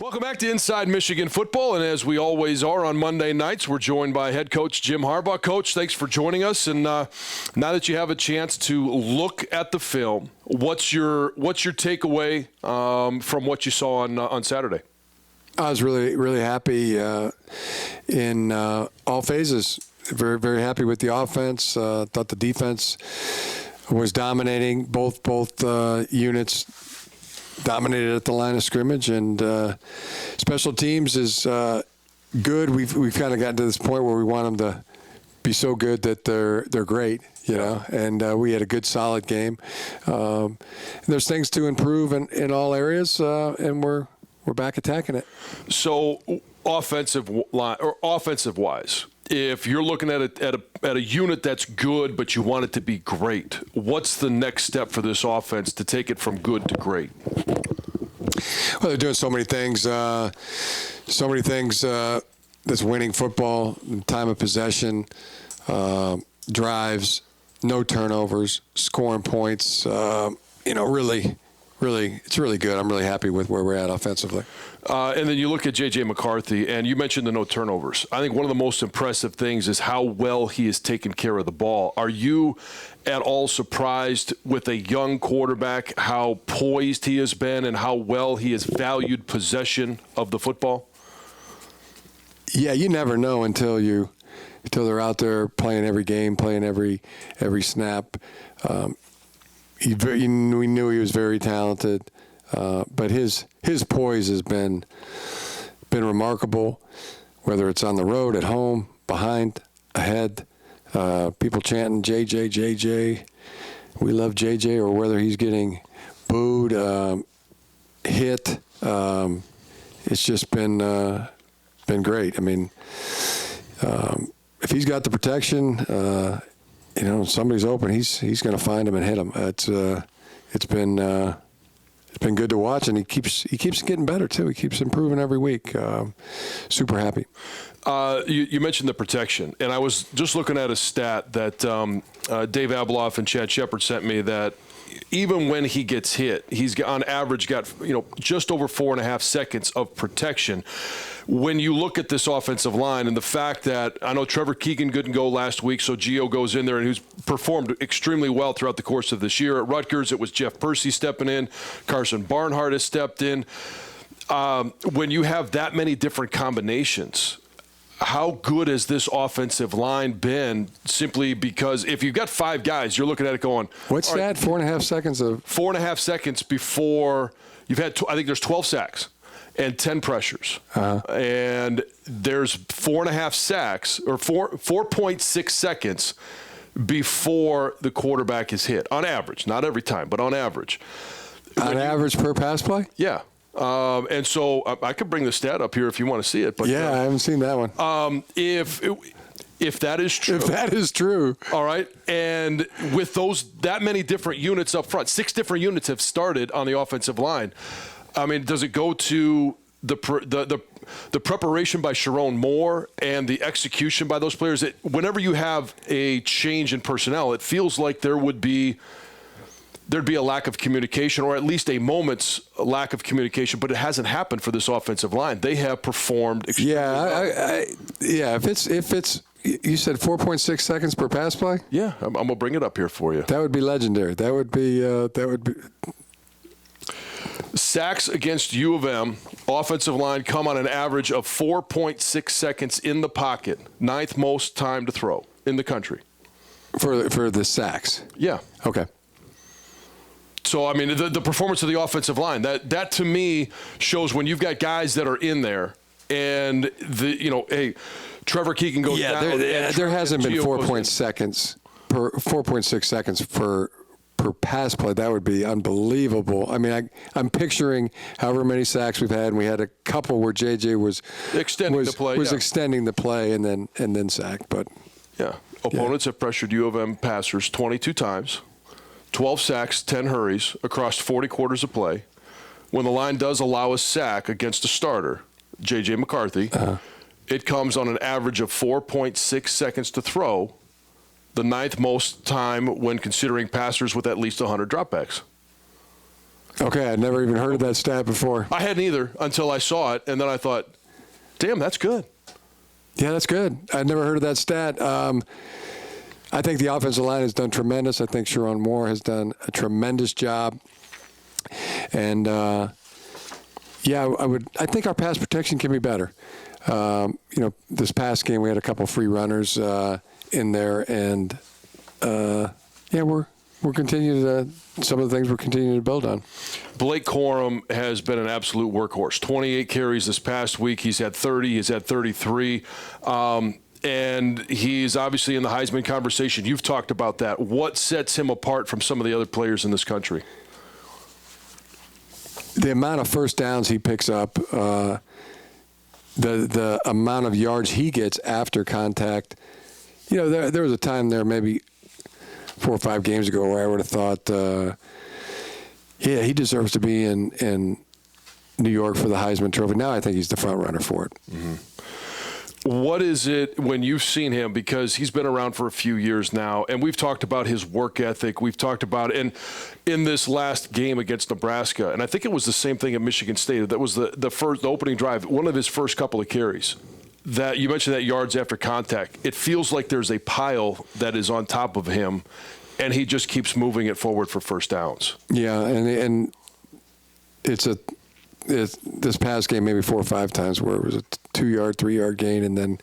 Welcome back to Inside Michigan Football, and as we always are on Monday nights, we're joined by head coach Jim Harbaugh. Coach, thanks for joining us, and now that you have a chance to look at the film, what's your takeaway from what you saw on Saturday? I was really happy in all phases. Very, very happy with the offense. Thought the defense was dominating. Both units dominated at the line of scrimmage, and special teams is good. We've kind of gotten to this point where we want them to be so good that they're great, you know. And we had a good, solid game. And there's things to improve in all areas, and we're back attacking it. So, offensive-wise, if you're looking at a unit that's good, but you want it to be great, what's the next step for this offense to take it from good to great? Well, they're doing so many things. That's winning football, time of possession, drives, no turnovers, scoring points. Really, it's really good. I'm really happy with where we're at offensively. And then you look at J.J. McCarthy, and you mentioned the no turnovers. I think one of the most impressive things is how well he has taken care of the ball. Are you at all surprised with a young quarterback how poised he has been and how well he has valued possession of the football? Yeah, you never know until they're out there playing every game, playing every snap. We knew he was very talented, but his poise has been remarkable, whether it's on the road, at home, behind, ahead. People chanting JJ, JJ, we love JJ, or whether he's getting booed, hit. It's just been great. I mean, if he's got the protection, somebody's open, he's going to find him and hit him. It's been good to watch, and he keeps getting better too. He keeps improving every week. Super happy. You mentioned the protection, and I was just looking at a stat that Dave Abeloff and Chad Shepard sent me, that even when he gets hit, he's on average got just over 4.5 seconds of protection. When you look at this offensive line and the fact that I know Trevor Keegan couldn't go last week, so Gio goes in there, and who's performed extremely well throughout the course of this year. At Rutgers, it was Jeff Percy stepping in. Carson Barnhart has stepped in. When you have that many different combinations, how good has this offensive line been? Simply because if you've got 5 guys, you're looking at it going, what's that? 4.5 seconds of 4.5 seconds before you've had. I think there's 12 sacks and 10 pressures, and there's 4.5 sacks or 4.6 seconds before the quarterback is hit on average. Not every time, but on average. On average per pass play? Yeah. And so I could bring the stat up here if you want to see it. But yeah, I haven't seen that one. If that is true. If that is true. All right. And with that many different units up front, 6 different units have started on the offensive line. I mean, does it go to the preparation by Sharon Moore and the execution by those players? Whenever you have a change in personnel, it feels like there'd be a lack of communication, or at least a moment's lack of communication, but it hasn't happened for this offensive line. They have performed extremely well. If it's you said 4.6 seconds per pass play? Yeah, I'm going to bring it up here for you. That would be legendary. That would be Sacks against U of M, offensive line come on an average of 4.6 seconds in the pocket, 9th most time to throw in the country. For the sacks? Yeah. Okay. So, I mean, the performance of the offensive line, that to me shows when you've got guys that are in there and Trevor Keegan goes down. There hasn't been 4.6 seconds per pass play. That would be unbelievable. I mean, I'm picturing however many sacks we've had, and we had a couple where JJ was extending the play and then sacked. But opponents have pressured U of M passers 22 times, 12 sacks, 10 hurries across 40 quarters of play. When the line does allow a sack against a starter, J.J. McCarthy, it comes on an average of 4.6 seconds to throw, the 9th most time when considering passers with at least 100 dropbacks. Okay, I'd never even heard of that stat before. I hadn't either until I saw it, and then I thought, damn, that's good. Yeah, that's good. I'd never heard of that stat. I think the offensive line has done tremendous. I think Sharon Moore has done a tremendous job. And, I think our pass protection can be better. This past game we had a couple free runners in there, and, we're continuing to, some of the things we're continuing to build on. Blake Corum has been an absolute workhorse. 28 carries this past week. He's had 30. He's had 33. And he's obviously in the Heisman conversation. You've talked about that. What sets him apart from some of the other players in this country? The amount of first downs he picks up, the amount of yards he gets after contact. There was a time there maybe 4 or 5 games ago where I would have thought, he deserves to be in New York for the Heisman Trophy. Now I think he's the front runner for it. Mm-hmm. What is it when you've seen him, because he's been around for a few years now, and we've talked about his work ethic. We've talked about, and in this last game against Nebraska, and I think it was the same thing at Michigan State. That was the opening drive, one of his first couple of carries. That you mentioned that yards after contact. It feels like there's a pile that is on top of him, and he just keeps moving it forward for first downs. Yeah, and it's this past game maybe 4 or 5 times where it was a 2-yard, 3-yard gain, and then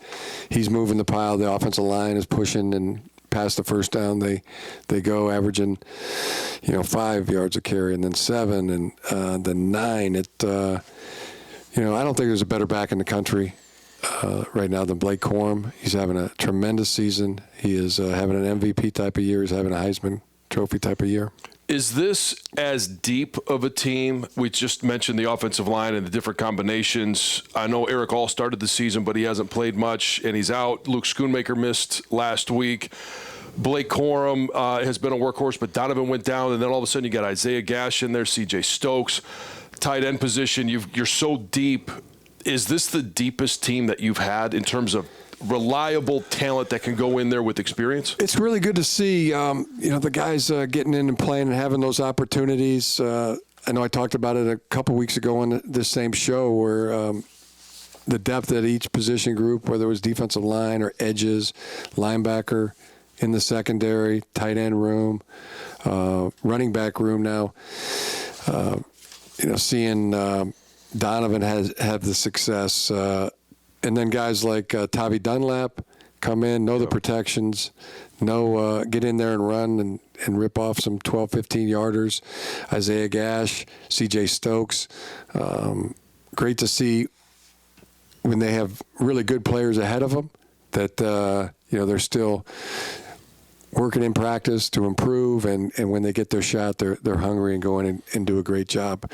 he's moving the pile. The offensive line is pushing, and past the first down, they go averaging, 5 yards a carry, and then 7, and then 9. I don't think there's a better back in the country right now than Blake Corum. He's having a tremendous season. He is having an MVP type of year. He's having a Heisman Trophy type of year. Is this as deep of a team? We just mentioned the offensive line and the different combinations. I know Eric All started the season, but he hasn't played much, and he's out. Luke Schoonmaker missed last week. Blake Corum has been a workhorse, but Donovan went down, and then all of a sudden you got Isaiah Gash in there, C.J. Stokes, tight end position. You're so deep. Is this the deepest team that you've had in terms of reliable talent that can go in there with experience? It's really good to see, the guys getting in and playing and having those opportunities. I know I talked about it a couple weeks ago on this same show where the depth at each position group, whether it was defensive line or edges, linebacker in the secondary, tight end room, running back room now, seeing Donovan have the success, and then guys like Tavi Dunlap come in, know the protections, get in there and run and rip off some 12, 15-yarders. Isaiah Gash, C.J. Stokes. Great to see when they have really good players ahead of them that, they're still working in practice to improve, and when they get their shot, they're hungry and go in and do a great job.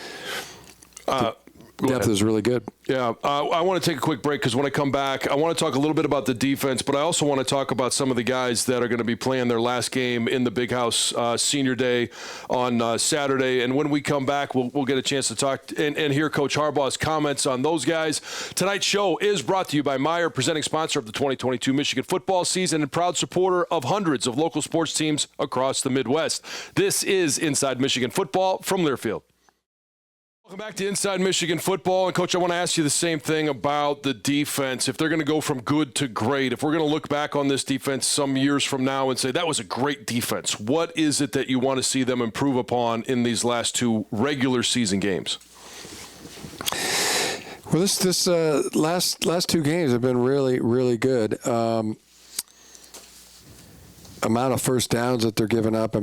Depth is really good. Yeah. I want to take a quick break because when I come back, I want to talk a little bit about the defense, but I also want to talk about some of the guys that are going to be playing their last game in the Big House Senior Day on Saturday. And when we come back, we'll get a chance to talk and hear Coach Harbaugh's comments on those guys. Tonight's show is brought to you by Meijer, presenting sponsor of the 2022 Michigan football season and proud supporter of hundreds of local sports teams across the Midwest. This is Inside Michigan Football from Learfield. Welcome back to Inside Michigan Football. And, Coach, I want to ask you the same thing about the defense. If they're going to go from good to great, if we're going to look back on this defense some years from now and say that was a great defense, what is it that you want to see them improve upon in these last 2 regular season games? Well, this last 2 games have been really, really good. Amount of first downs that they're giving up,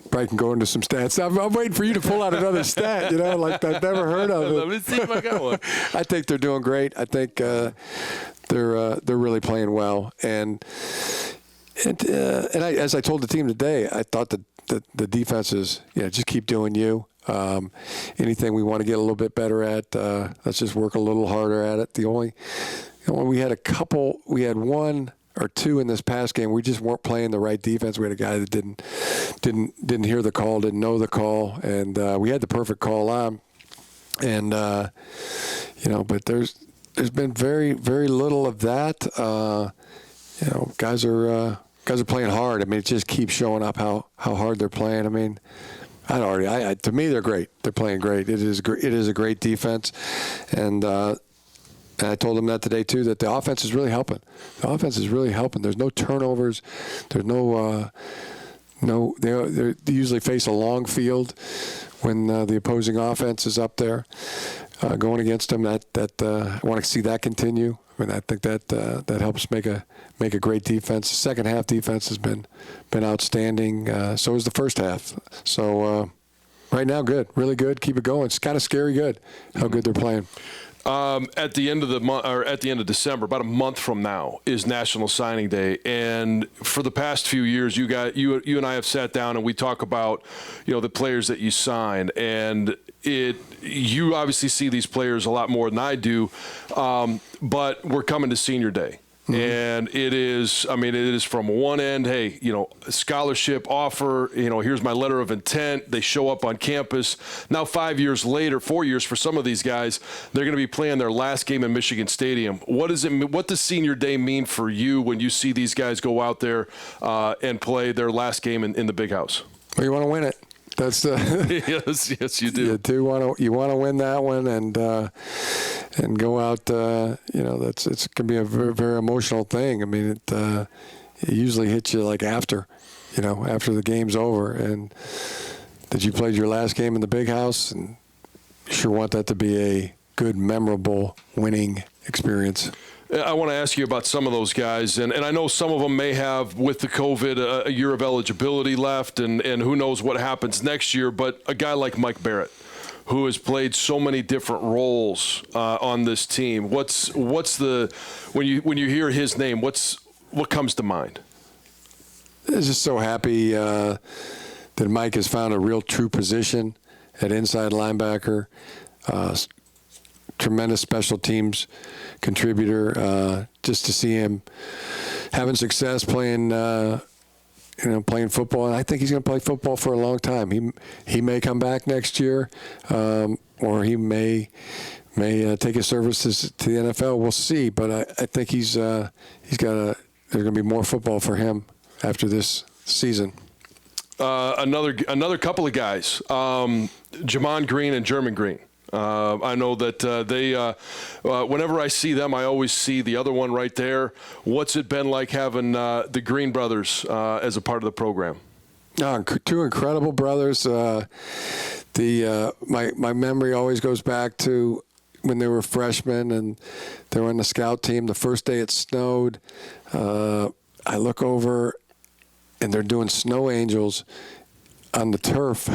probably can go into some stats. I'm waiting for you to pull out another stat, like I've never heard of it. Let me see if I got one. I think they're doing great. I think they're really playing well. And as I told the team today, I thought that the defense is, just keep doing you. Anything we want to get a little bit better at, let's just work a little harder at it. We had 1 or 2 in this past game. We just weren't playing the right defense. We had a guy that didn't hear the call, didn't know the call, and we had the perfect call on. And but there's been very, very little of that. Guys are playing hard. It just keeps showing up how hard they're playing. To me, they're great. They're playing great. It is a great defense, and I told them that today too. That the offense is really helping. The offense is really helping. There's no turnovers. There's they usually face a long field when the opposing offense is up there going against them. I want to see that continue. I mean, I think that helps make a great defense. The second half defense has been outstanding. So is the first half. So right now, good, really good. Keep it going. It's kind of scary good how good they're playing. At the end of the month, or at the end of December, about a month from now, is National Signing Day, and for the past few years, you and I have sat down and we talk about, the players that you sign, and you obviously see these players a lot more than I do, but we're coming to Senior Day. Mm-hmm. And it is from one end, hey, scholarship offer, here's my letter of intent. They show up on campus. Now 5 years later, 4 years for some of these guys, they're going to be playing their last game in Michigan Stadium. What does Senior Day mean for you when you see these guys go out there and play their last game in the Big House? Well, you want to win it. That's yes, you do. You want to win that one and go out. It can be a very, very emotional thing. I mean, it usually hits you like after the game's over, and that you played your last game in the Big House, and you sure want that to be a good, memorable, winning experience. I want to ask you about some of those guys, and I know some of them may have, with the COVID, a year of eligibility left, and who knows what happens next year, but a guy like Mike Barrett, who has played so many different roles on this team, what's the when you hear his name, what comes to mind? I'm just so happy that Mike has found a real true position at inside linebacker. Tremendous special teams contributor. Just to see him having success playing football, and I think he's going to play football for a long time. He may come back next year, or he may take his services to the NFL. We'll see, but I think there's going to be more football for him after this season. Another couple of guys, Jamon Green and German Green. I know that whenever I see them, I always see the other one right there. What's it been like having the Green brothers as a part of the program? Two incredible brothers. My memory always goes back to when they were freshmen and they were on the scout team. The first day it snowed, I look over and they're doing snow angels on the turf.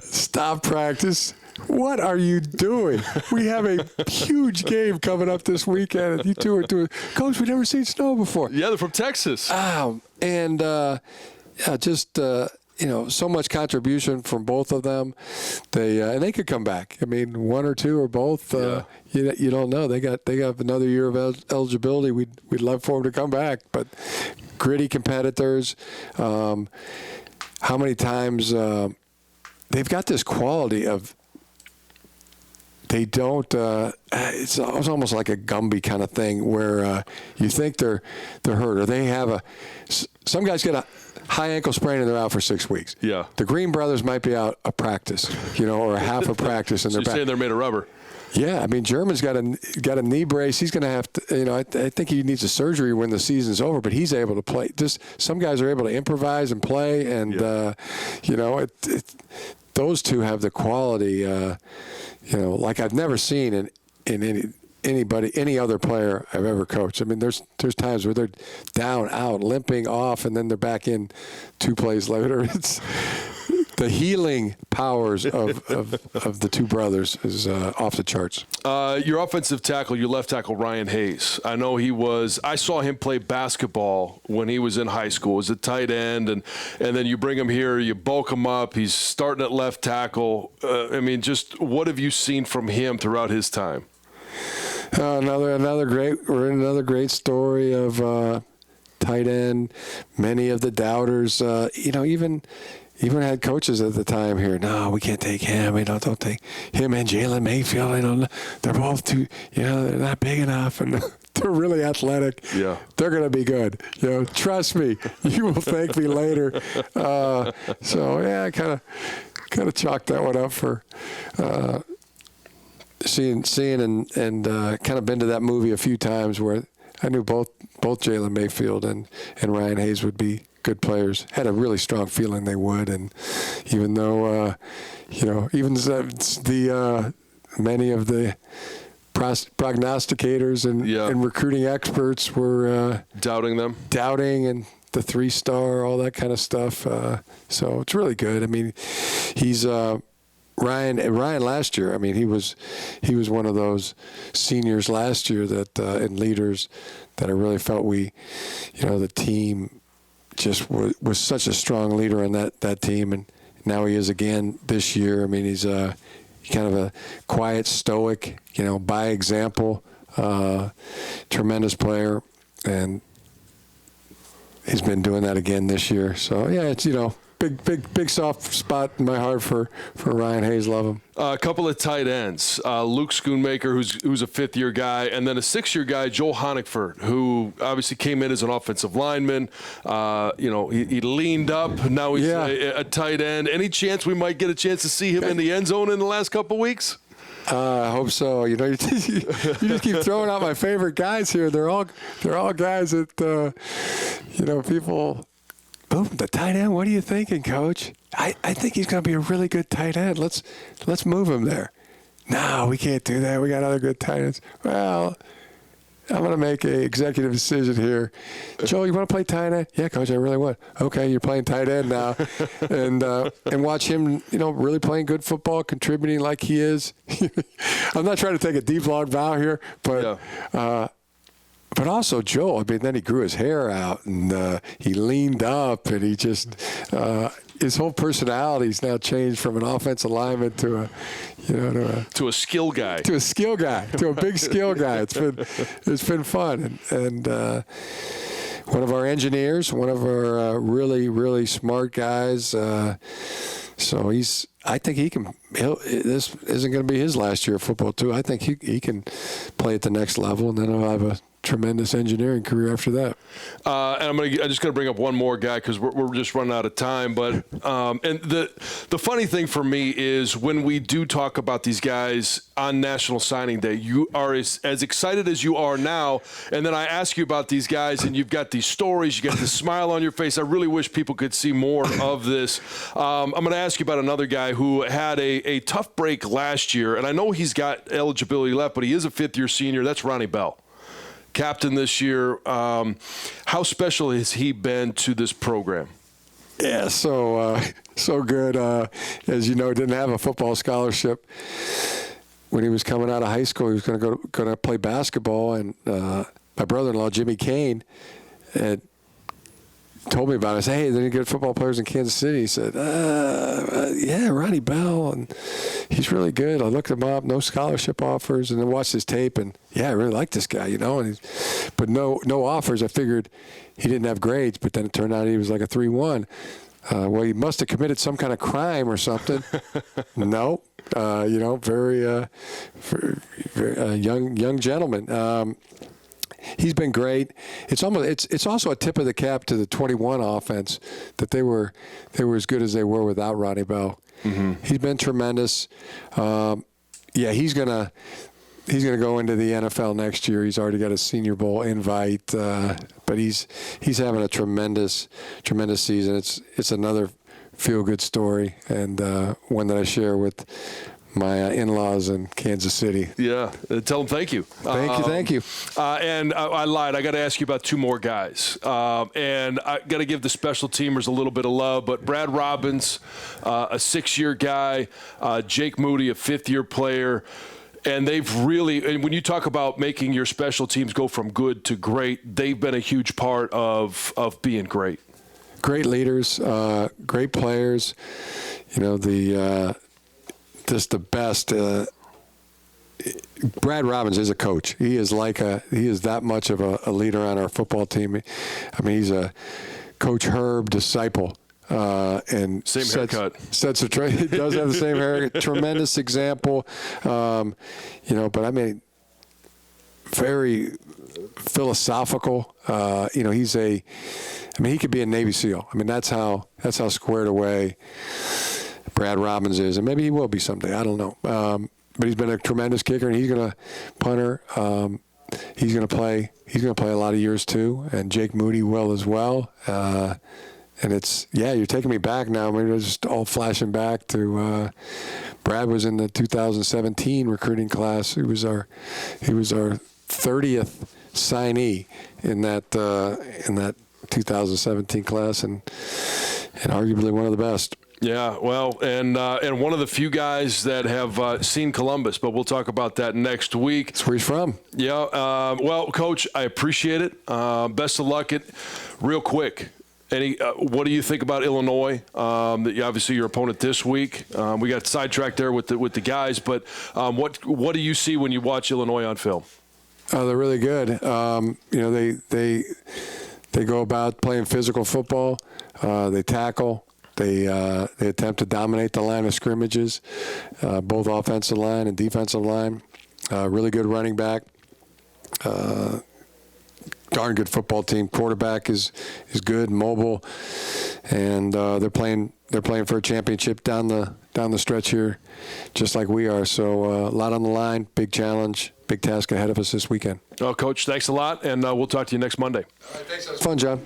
Stop practice. What are you doing? We have a huge game coming up this weekend. You two are doing, Coach, we've never seen snow before. Yeah, they're from Texas. So much contribution from both of them. And they could come back. I mean, one or two or both. You don't know. They got another year of eligibility. We'd love for them to come back, but gritty competitors. How many times they've got this quality of they don't. It's almost like a Gumby kind of thing where you think they're hurt, or they have some guys get a high ankle sprain and they're out for 6 weeks. Yeah, the Green brothers might be out a practice, or a half a practice, and so they're back. Saying they're made of rubber. Yeah, I mean, German's got a knee brace. He's going to have to, I think he needs a surgery when the season's over, but he's able to play. Just some guys are able to improvise and play, and those two have the quality, like I've never seen in any other player I've ever coached. I mean, there's times where they're down, out, limping off, and then they're back in 2 plays later. It's the healing powers of the two brothers is off the charts. Your offensive tackle, your left tackle, Ryan Hayes. I know I saw him play basketball when he was in high school as a tight end, and then you bring him here, you bulk him up. He's starting at left tackle. Just what have you seen from him throughout his time? Another great story of tight end. Many of the doubters, even had coaches at the time here. No, we can't take him. Don't take him and Jalen Mayfield. They're both too. They're not big enough. And They're really athletic. Yeah. They're going to be good. Trust me. You will thank me later. So yeah, I kind of chalked that one up for seeing and kind of been to that movie a few times where I knew both Jalen Mayfield and Ryan Hayes would be good players. Had a really strong feeling they would, and even though even the many of the prognosticators and recruiting experts were doubting and the 3-star, all that kind of stuff. So it's really good. I mean, he's Ryan last year. I mean, he was one of those seniors last year that and leaders that I really felt the team just was such a strong leader on that team, and now he is again this year. I mean, he's kind of a quiet, stoic, by example, tremendous player, and he's been doing that again this year. So yeah, it's big soft spot in my heart for Ryan Hayes. Love him. A couple of tight ends, Luke Schoonmaker, who's a 5th-year guy, and then a 6th-year guy, Joel Honigford, who obviously came in as an offensive lineman. He leaned up. Now he's a tight end. Any chance we might get a chance to see him in the end zone in the last couple of weeks? I hope so. You just keep throwing out my favorite guys here. They're all guys that people. Boom, the tight end. What are you thinking, Coach? I think he's going to be a really good tight end. Let's move him there. No, we can't do that. We got other good tight ends. Well, I'm going to make an executive decision here. Joel, you want to play tight end? Yeah, Coach, I really would. Okay, you're playing tight end now, and watch him, really playing good football, contributing like he is. I'm not trying to take a deep long bow here, but. Yeah. But also Joel, I mean, then he grew his hair out and he leaned up, and he just his whole personality's now changed from an offensive lineman to a to a skill guy, to a big skill guy. It's been fun, and one of our engineers, one of our really, really smart guys. So I think he can. This isn't going to be his last year of football too. I think he can play at the next level, and then he'll have a tremendous engineering career after that. And I'm just going to bring up one more guy because we're just running out of time. But and the funny thing for me is when we do talk about these guys on National Signing Day, you are as excited as you are now. And then I ask you about these guys, and you've got these stories, you got this smile on your face. I really wish people could see more of this. I'm going to ask you about another guy who had a tough break last year, and I know he's got eligibility left, but he is a 5th-year senior. That's Ronnie Bell. Captain this year. How special has he been to this program? Yeah, so good. As you know, didn't have a football scholarship when he was coming out of high school. He was going to play basketball, and my brother-in-law Jimmy Kane had told me about it. I said, "Hey, there any good football players in Kansas City?" He said, "Yeah, Ronnie Bell, and he's really good." I looked him up, no scholarship offers, and then watched his tape, and yeah, I really like this guy, but no offers. I figured he didn't have grades, but then it turned out he was like a 3-1. Well, he must have committed some kind of crime or something. No, very young gentleman. He's been great. It's also a tip of the cap to the 21 offense that they were as good as they were without Ronnie Bell. Mm-hmm. He's been tremendous. He's gonna go into the NFL next year. He's already got a Senior Bowl invite, but he's having a tremendous season. It's another feel-good story, and one that I share with my in-laws in Kansas City. Yeah, tell them thank you. Thank you. And I lied. I got to ask you about 2 more guys. And I got to give the special teamers a little bit of love. But Brad Robbins, a 6-year guy, Jake Moody, a 5th-year player. And they've really, and when you talk about making your special teams go from good to great, they've been a huge part of being great. Great leaders, great players. Just the best. Brad Robbins is a coach. He is that much of a leader on our football team. I mean, he's a Coach Herb disciple. And same haircut. He does have the same haircut. Tremendous example. But I mean, very philosophical. He could be a Navy SEAL. I mean, that's how squared away Brad Robbins is, and maybe he will be someday. I don't know. But he's been a tremendous kicker, and he's going to punter. He's going to play. He's going to play a lot of years too, and Jake Moody will as well. And you're taking me back now. Maybe it's just all flashing back to Brad was in the 2017 recruiting class. He was our 30th signee in that 2017 class, and arguably one of the best. Yeah, well, and one of the few guys that have seen Columbus, but we'll talk about that next week. That's where he's from. Yeah. Well, Coach, I appreciate it. Best of luck. Real quick, what do you think about Illinois? Obviously, your opponent this week. We got sidetracked there with the guys, but what do you see when you watch Illinois on film? They're really good. They go about playing physical football. They tackle. They attempt to dominate the line of scrimmages, both offensive line and defensive line. Really good running back. Darn good football team. Quarterback is good, mobile, and they're playing for a championship down the stretch here, just like we are. So a lot on the line, big challenge, big task ahead of us this weekend. Well, Coach, thanks a lot, and we'll talk to you next Monday. All right, thanks. It was fun, John.